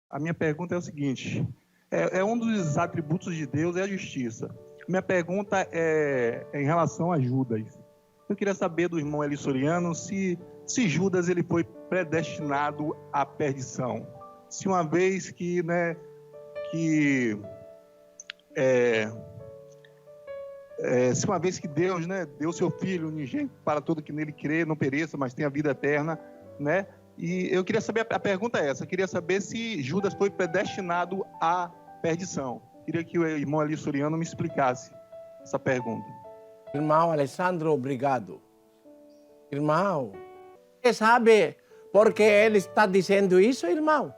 A minha pergunta é o seguinte: um dos atributos de Deus é a justiça. Minha pergunta é em relação a Judas. Eu queria saber do irmão Eli Soriano se Judas ele foi predestinado à perdição. Se uma vez que Deus, deu seu Filho unigênito para todo que nele crê, não pereça, mas tenha vida eterna, né? E eu queria saber, a pergunta é essa, eu queria saber se Judas foi predestinado à perdição. Queria que o irmão Eli Soriano me explicasse essa pergunta. Irmão Alessandro, obrigado. Irmão, você sabe por que ele está dizendo isso, irmão?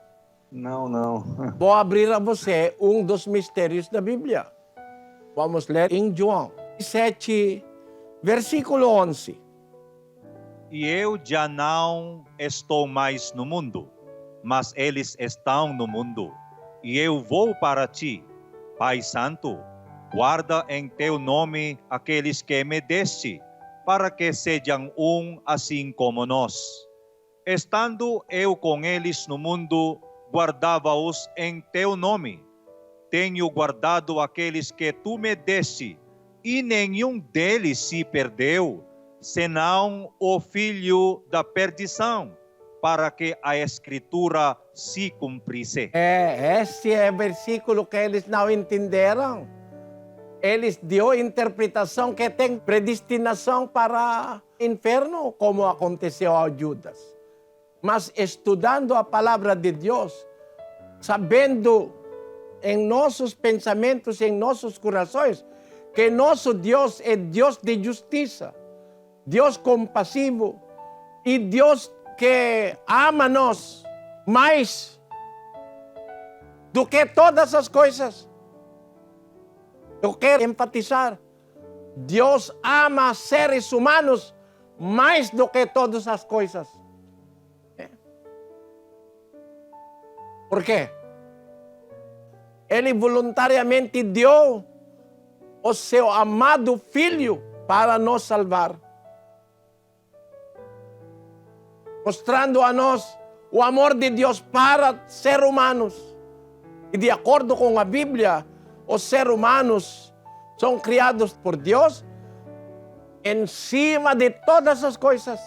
Não. Vou abrir a você um dos mistérios da Bíblia. Vamos ler em João 7, versículo 11. E eu já não estou mais no mundo, mas eles estão no mundo. E eu vou para ti, Pai Santo, guarda em teu nome aqueles que me deste, para que sejam um assim como nós. Estando eu com eles no mundo, guardava-os em teu nome. Tenho guardado aqueles que tu me deste, e nenhum deles se perdeu, senão o filho da perdição, para que a Escritura se cumprisse. Esse é o versículo que eles não entenderam. Eles deu interpretação que tem predestinação para o inferno, como aconteceu a Judas. Mas estudando a palavra de Deus, sabendo em nossos pensamentos, em nossos corações, que nosso Deus é Deus de justiça, Deus compassivo e Deus que ama nós mais do que todas as coisas. Eu quero enfatizar, Deus ama seres humanos mais do que todas as coisas. Por quê? Ele voluntariamente deu o seu amado Filho para nos salvar, mostrando a nós o amor de Deus para seres humanos. E de acordo com a Bíblia, os seres humanos são criados por Deus em cima de todas as coisas.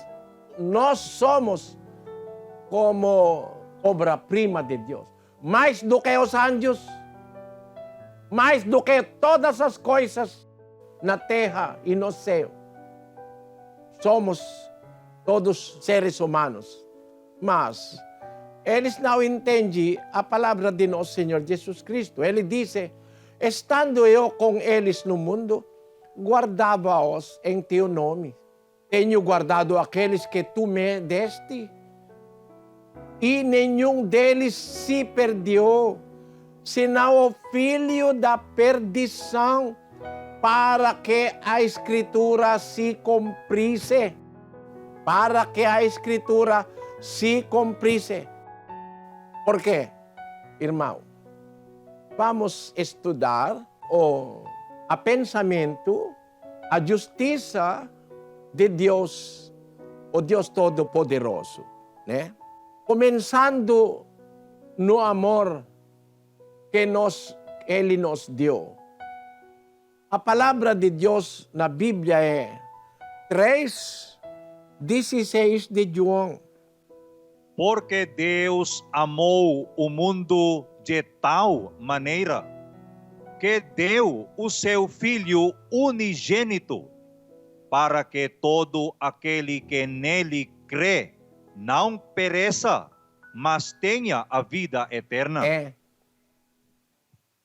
Nós somos como obra-prima de Deus. Mais do que os anjos, mais do que todas as coisas na terra e no céu. Somos todos seres humanos. Mas eles não entendem a palavra de nosso Senhor Jesus Cristo. Ele disse: estando eu com eles no mundo, guardava-os em teu nome. Tenho guardado aqueles que tu me deste, e nenhum deles se perdeu, senão o filho da perdição, para que a Escritura se cumprisse. Para que a Escritura se cumprisse. Por quê, irmão? Vamos estudar a pensamento, a justiça de Deus, o Deus Todo-Poderoso, né? Começando no amor que Ele nos deu. A palavra de Deus na Bíblia é 3:16 de João. Porque Deus amou o mundo de tal maneira que deu o seu Filho unigênito, para que todo aquele que nele crê não pereça, mas tenha a vida eterna.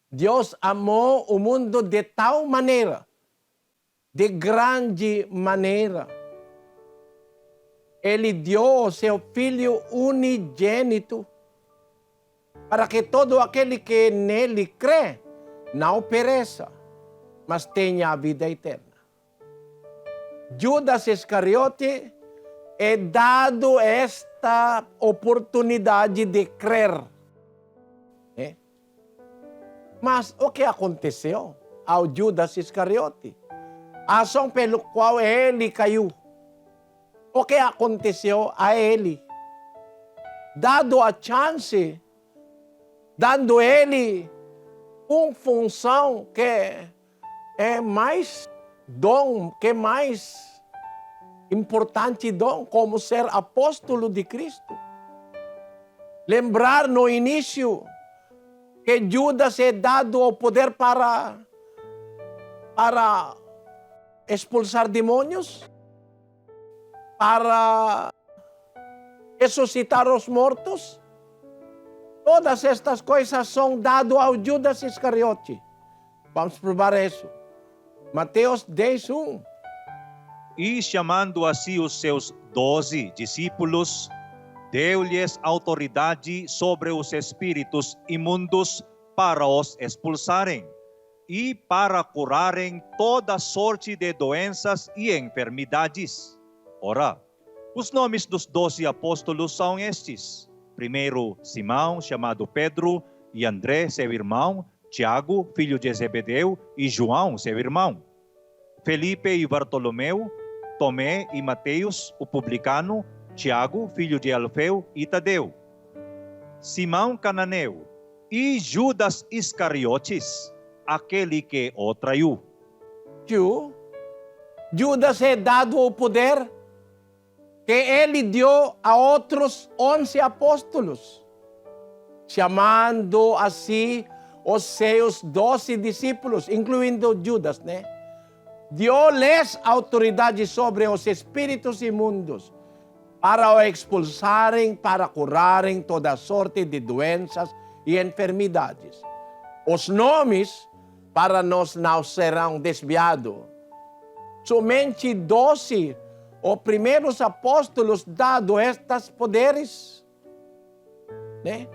Deus amou o mundo de tal maneira, de grande maneira. Ele deu o seu Filho unigênito, para que todo aquele que nele crê não pereça, mas tenha a vida eterna. Judas Iscariote é dado esta oportunidade de crer. Mas o que aconteceu ao Judas Iscariote? A razão pelo qual ele caiu. O que aconteceu a ele? dado a chance, dando ele uma função que é mais dom, que é mais importante dom, como ser apóstolo de Cristo. Lembrar no início que Judas é dado o poder para expulsar demônios, para ressuscitar os mortos. Todas estas coisas são dadas ao Judas Iscariote. Vamos provar isso. Mateus 10:1. E chamando a si os seus 12 discípulos, deu-lhes autoridade sobre os espíritos imundos para os expulsarem e para curarem toda sorte de doenças e enfermidades. Ora, os nomes dos 12 apóstolos são estes. Primeiro, Simão, chamado Pedro, e André, seu irmão, Tiago, filho de Zebedeu, e João, seu irmão. Felipe e Bartolomeu, Tomé e Mateus, o publicano, Tiago, filho de Alfeu, e Tadeu. Simão Cananeu e Judas Iscariotes, aquele que o traiu. Judas é dado o poder que ele deu a outros 11 apóstolos, chamando assim os seus 12 discípulos, incluindo Judas, né? Deu-lhes autoridade sobre os espíritos imundos para o expulsarem, para curarem toda sorte de doenças e enfermidades. Os nomes para nós não serão desviados. Somente 12 os primeiros apóstolos dado estes poderes, né?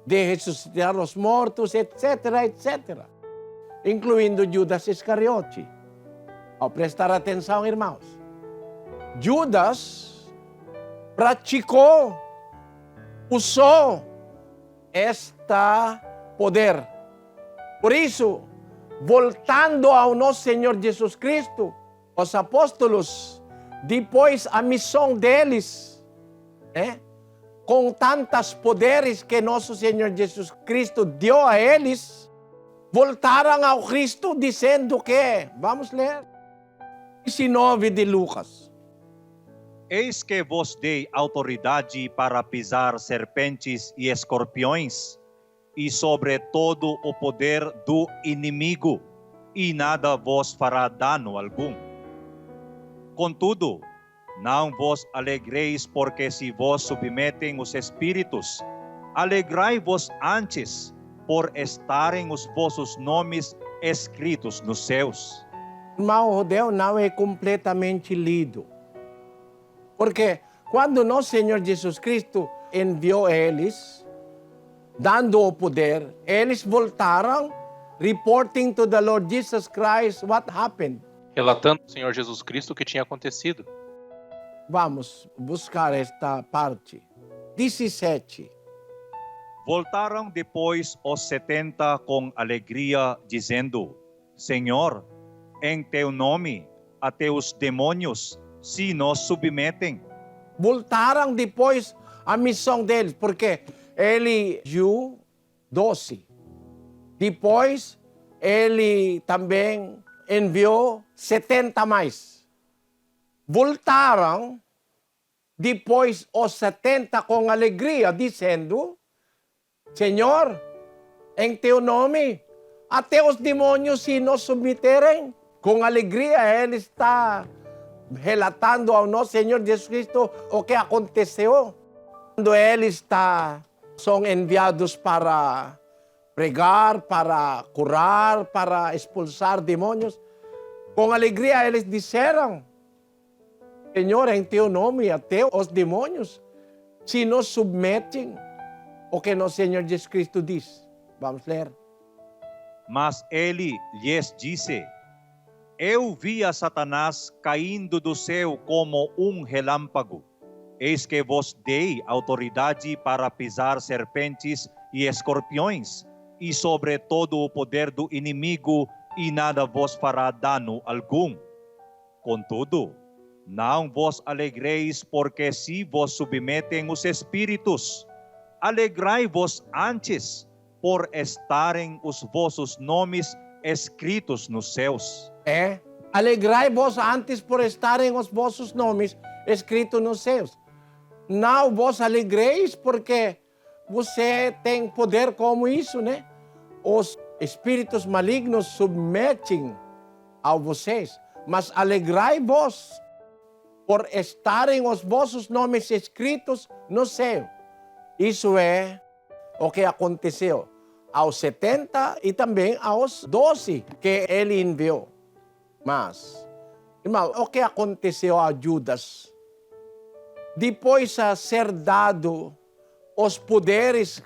De ressuscitar os mortos, etc., etc., incluindo Judas Iscariote. Ao prestar atenção, irmãos, Judas praticou, usou este poder. Por isso, voltando ao nosso Senhor Jesus Cristo, os apóstolos, depois a missão deles, com tantos poderes que nosso Senhor Jesus Cristo deu a eles, voltaram ao Cristo dizendo que, vamos ler, 19 de Lucas. Eis que vos dei autoridade para pisar serpentes e escorpiões, e sobre todo o poder do inimigo, e nada vos fará dano algum. Contudo, não vos alegreis porque se vos submetem os espíritos, alegrai-vos antes por estarem os vossos nomes escritos nos céus. Irmão Rodeu não é completamente lido. Porque quando nosso Senhor Jesus Cristo enviou eles, dando o poder, eles voltaram, reporting to the Lord Jesus Christ what happened. Relatando ao Senhor Jesus Cristo o que tinha acontecido. Vamos buscar esta parte. 17. Voltaram depois os 70 com alegria, dizendo: Senhor, em teu nome, até os demônios se nos submetem. Voltaram depois a missão deles, porque ele viu 12. Depois, ele também enviou 70 mais. Voltaram depois os 70 com alegria, dizendo: Senhor, em teu nome, até os demônios se nos submeterem. Com alegria, ele está relatando ao nosso Senhor Jesus Cristo o que aconteceu. Quando eles são enviados para pregar, para curar, para expulsar demônios, com alegria eles disseram: Senhor, em teu nome, até os demônios se nos submetem. O que nosso Senhor Jesus Cristo diz. Vamos ler. Mas ele lhes disse: Eu vi a Satanás caindo do céu como um relâmpago. Eis que vos dei autoridade para pisar serpentes e escorpiões, e sobre todo o poder do inimigo, e nada vos fará dano algum. Contudo, Não vos alegreis porque se vos submetem os espíritos. Alegrai-vos antes por estarem os vossos nomes escritos nos céus. Alegrai-vos antes por estarem os vossos nomes escritos nos céus. Não vos alegreis porque você tem poder como isso, né? Os espíritos malignos submetem a vocês. Mas alegrai-vos por estarem os vossos nomes escritos no céu. Isso é o que aconteceu aos 70 e também aos 12 que ele enviou. Mas, irmão, o que aconteceu a Judas? Depois de ser dado os poderes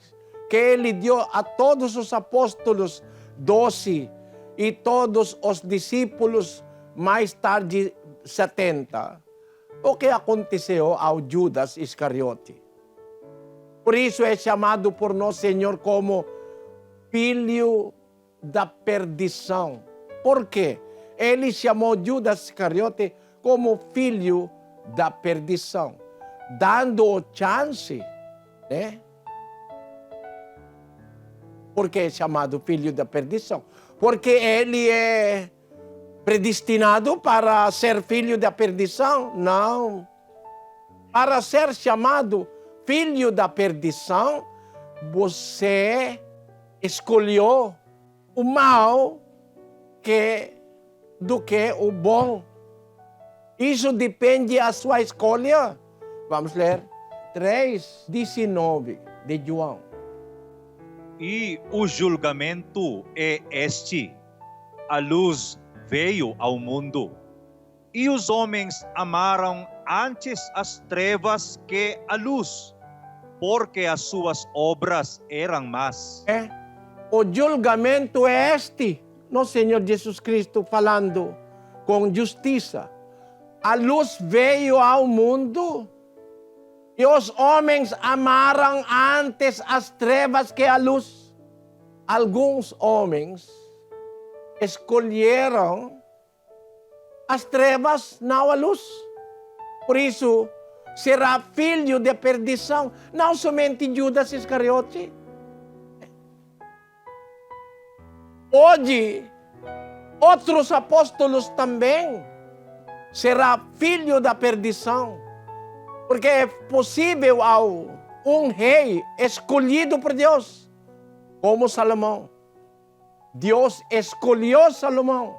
que ele deu a todos os apóstolos 12 e todos os discípulos mais tarde 70, o que aconteceu ao Judas Iscariote? Por isso é chamado por nosso Senhor como filho da perdição. Por quê? Ele chamou Judas Iscariote como filho da perdição, dando chance, né? Por que é chamado filho da perdição? Porque ele é predestinado para ser filho da perdição? Não. Para ser chamado filho da perdição, você escolheu o mal do que o bom. Isso depende da sua escolha. Vamos ler 3:19 de João. E o julgamento é este: a luz veio ao mundo, e os homens amaram antes as trevas que a luz, porque as suas obras eram más. O julgamento é este, nosso Senhor Jesus Cristo falando com justiça. A luz veio ao mundo e os homens amaram antes as trevas que a luz. Alguns homens escolheram as trevas, não a luz. Por isso, será filho de perdição, não somente Judas Iscariote. Hoje, outros apóstolos também será filho da perdição. Porque é possível ao um rei escolhido por Deus, como Salomão. Deus escolheu Salomão.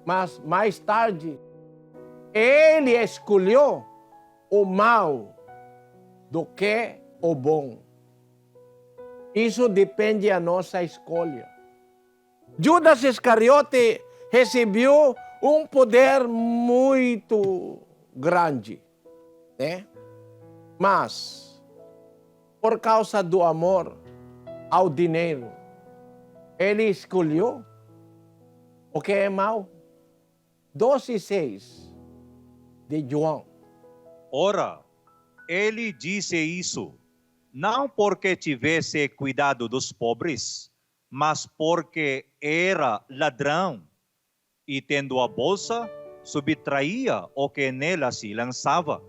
Mas mais tarde, ele escolheu o mal do que o bom. Isso depende da nossa escolha. Judas Iscariote recebeu um poder muito grande, né? Mas, por causa do amor ao dinheiro, ele escolheu o que é mal. 12:6 de João. Ora, ele disse isso, não porque tivesse cuidado dos pobres, mas porque era ladrão, e tendo a bolsa, subtraía o que nela se lançava.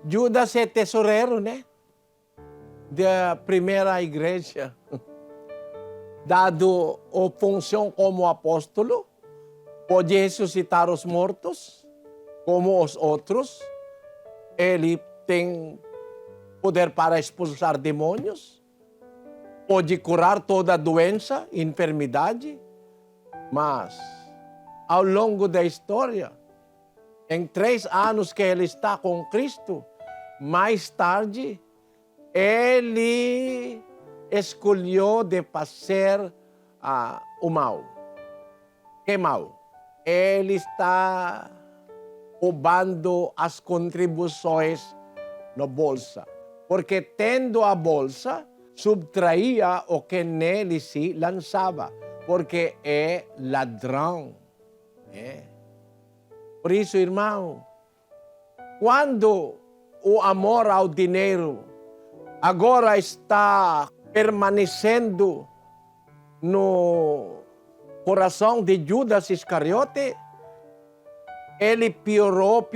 Judas é tesoureiro, né? Da primeira igreja. Dado a função como apóstolo, pode ressuscitar os mortos, como os outros. Ele tem poder para expulsar demônios, pode curar toda doença, enfermidade, mas ao longo da história, em 3 anos que ele está com Cristo, mais tarde, ele escolheu de fazer o mal. Que mal? Ele está roubando as contribuições na bolsa. Porque tendo a bolsa, subtraía o que nele se lançava. Porque é ladrão. Por isso, irmão, quando o amor ao dinheiro agora está permanecendo no coração de Judas Iscariote, ele piorou,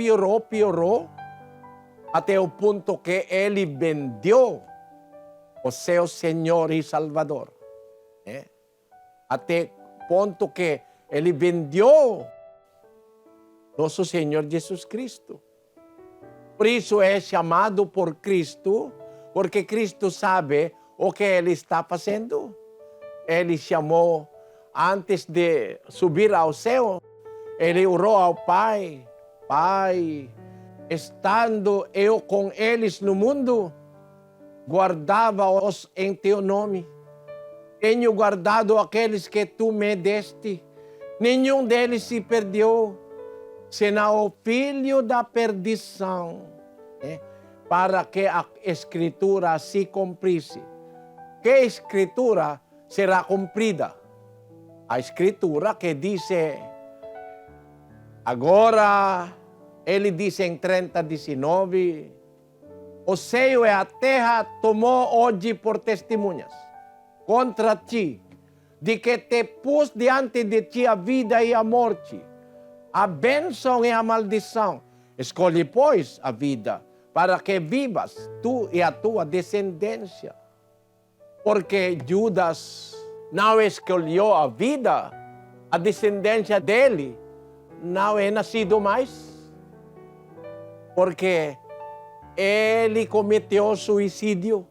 até o ponto que ele vendeu o seu Senhor e Salvador. Até o ponto que ele vendeu nosso Senhor Jesus Cristo. Por isso é chamado por Cristo, porque Cristo sabe o que ele está fazendo. Ele chamou antes de subir ao céu, ele orou ao Pai: Pai, estando eu com eles no mundo, guardava-os em teu nome. Tenho guardado aqueles que tu me deste. Nenhum deles se perdeu, senão o filho da perdição, para que a Escritura se cumprisse. Que Escritura será cumprida? A Escritura que diz, agora, ele diz em 30:19, o céu e a terra tomou hoje por testemunhas contra ti, de que te pus diante de ti a vida e a morte, a bênção e a maldição. Escolhe, pois, a vida, para que vivas tu e a tua descendência. Porque Judas não escolheu a vida, a descendência dele não é nascido mais, porque ele cometeu suicídio.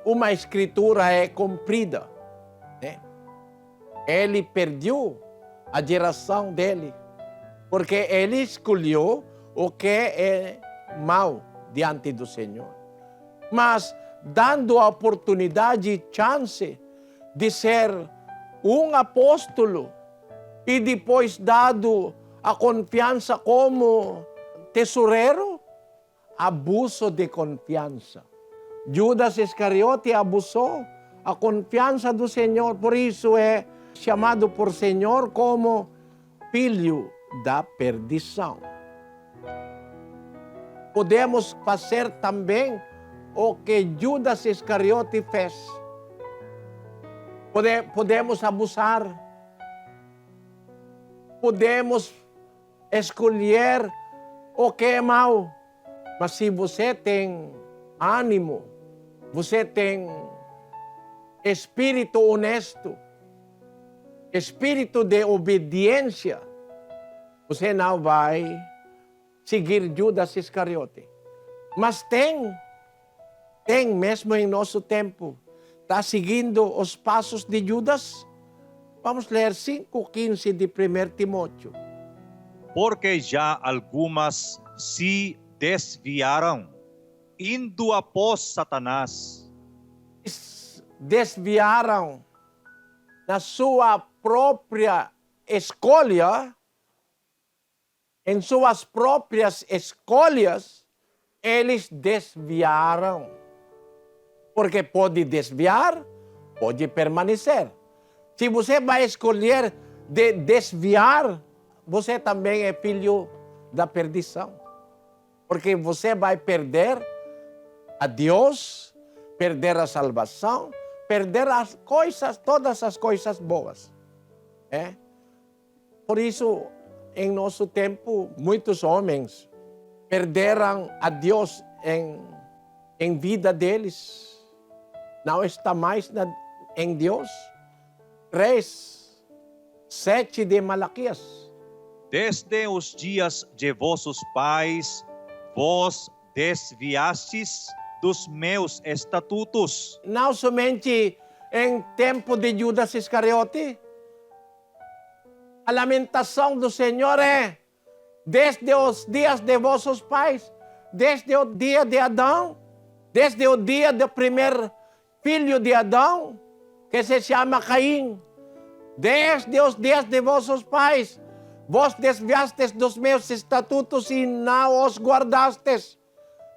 Uma escritura é cumprida. Ele perdeu a geração dele, porque ele escolheu o que é mal diante do Senhor. Mas dando a oportunidade e chance de ser um apóstolo e depois dado a confiança como tesoureiro, abuso de confiança. Judas Iscariote abusou a confiança do Senhor, por isso é chamado por Senhor como filho da perdição. Podemos fazer também o que Judas Iscariote fez. Podemos abusar. Podemos escolher o que é mal. Mas se você tem ânimo, você tem espírito honesto, espírito de obediência, você não vai seguir Judas Iscariote. Mas tem mesmo em nosso tempo, está seguindo os passos de Judas? Vamos ler 5:15 de 1 Timóteo. Porque já algumas se desviaram, indo após Satanás. Desviaram na sua própria escolha, em suas próprias escolhas, eles desviaram. Porque pode desviar, pode permanecer. Se você vai escolher de desviar, você também é filho da perdição. Porque você vai perder a Deus, perder a salvação, perder as coisas, todas as coisas boas. Por isso, em nosso tempo, muitos homens perderam a Deus em vida deles. Não está mais em Deus. 3:7 de Malaquias. Desde os dias de vossos pais, vos desviastes dos meus estatutos. Não somente em tempo de Judas Iscariote. A lamentação do Senhor é desde os dias de vossos pais, desde o dia de Adão, desde o dia do primeiro filho de Adão, que se chama Caim, desde os dias de vossos pais, vos desviastes dos meus estatutos e não os guardastes.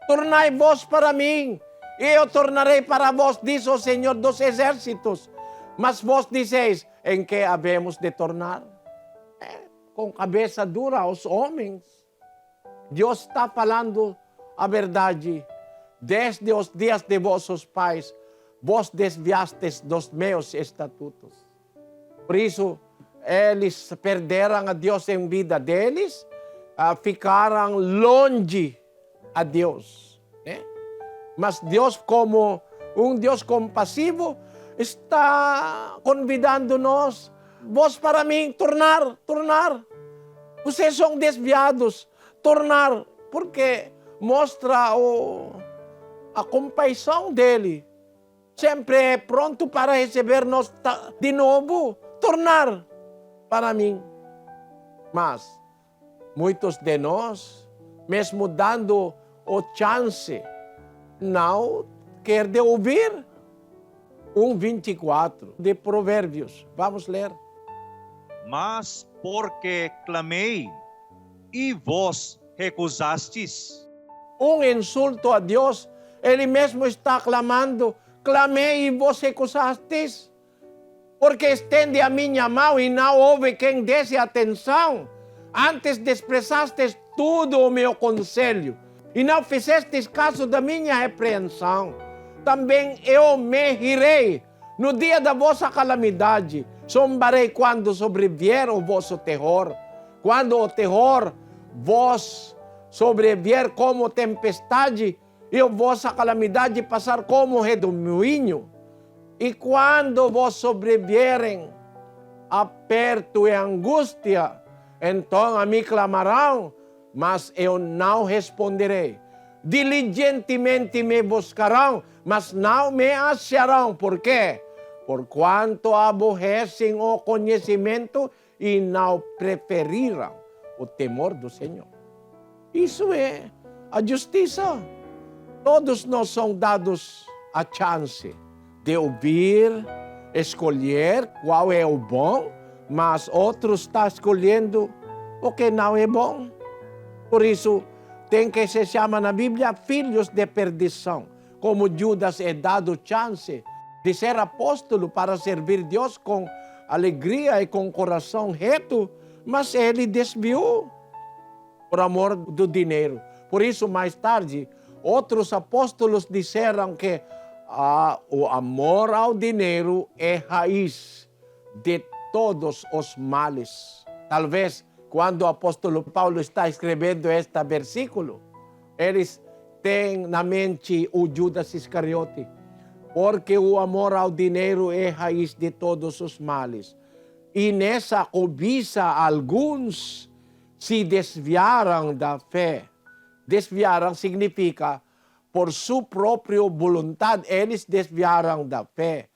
Tornai-vos para mim, e eu tornarei para vós, diz o Senhor dos Exércitos. Mas vós dizeis, em que havemos de tornar? Com cabeça dura aos homens. Deus está falando a verdade. Desde os dias de vossos pais, vos desviastes dos meus estatutos. Por isso, eles perderam a Deus em vida deles, ficaram longe a Deus. Né? Mas Deus, como um Deus compassivo, está convidando-nos, vós para mim, tornar. Vocês são desviados, tornar, porque mostra a compaixão dele. Sempre é pronto para receber-nos de novo, tornar para mim. Mas muitos de nós, mesmo dando o chance, não quer de ouvir. 1:24 de Provérbios. Vamos ler. Mas porque clamei e vós recusastes. Um insulto a Deus, Ele mesmo está clamando, clamei e vós recusastes. Porque estende a minha mão e não houve quem desse atenção. Antes desprezastes tudo o meu conselho e não fizestes caso da minha repreensão. Também eu me rirei no dia da vossa calamidade. Zombarei quando sobrevier o vosso terror. Quando o terror vos sobrevier como tempestade e a vossa calamidade passar como redemoinho. E quando vos sobrevierem aperto e angústia, então a mim clamarão, mas eu não responderei. Diligentemente me buscarão, mas não me acharão. Por quê? Porquanto aborrecem o conhecimento e não preferiram o temor do Senhor. Isso é a justiça. Todos nós somos dados a chance de ouvir, escolher qual é o bom, mas outros estão escolhendo o que não é bom. Por isso, tem que se chama na Bíblia filhos de perdição. Como Judas é dado chance de ser apóstolo para servir Deus com alegria e com coração reto, mas ele desviou por amor do dinheiro. Por isso, mais tarde, outros apóstolos disseram que o amor ao dinheiro é raiz de todos os males. Talvez, quando o apóstolo Paulo está escrevendo este versículo, eles têm na mente o Judas Iscariote, porque o amor ao dinheiro é raiz de todos os males. E nessa cobiça, alguns se desviaram da fé. Desviaram significa, por sua própria vontade, eles desviaram da fé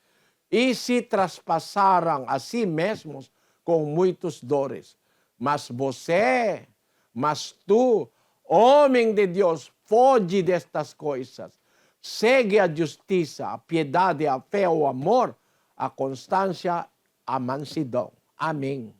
e se traspassaram a si mesmos com muitas dores. Mas tu, homem de Deus, foge destas coisas. Segue a justiça, a piedade, a fé, o amor, a constância, a mansidão. Amém.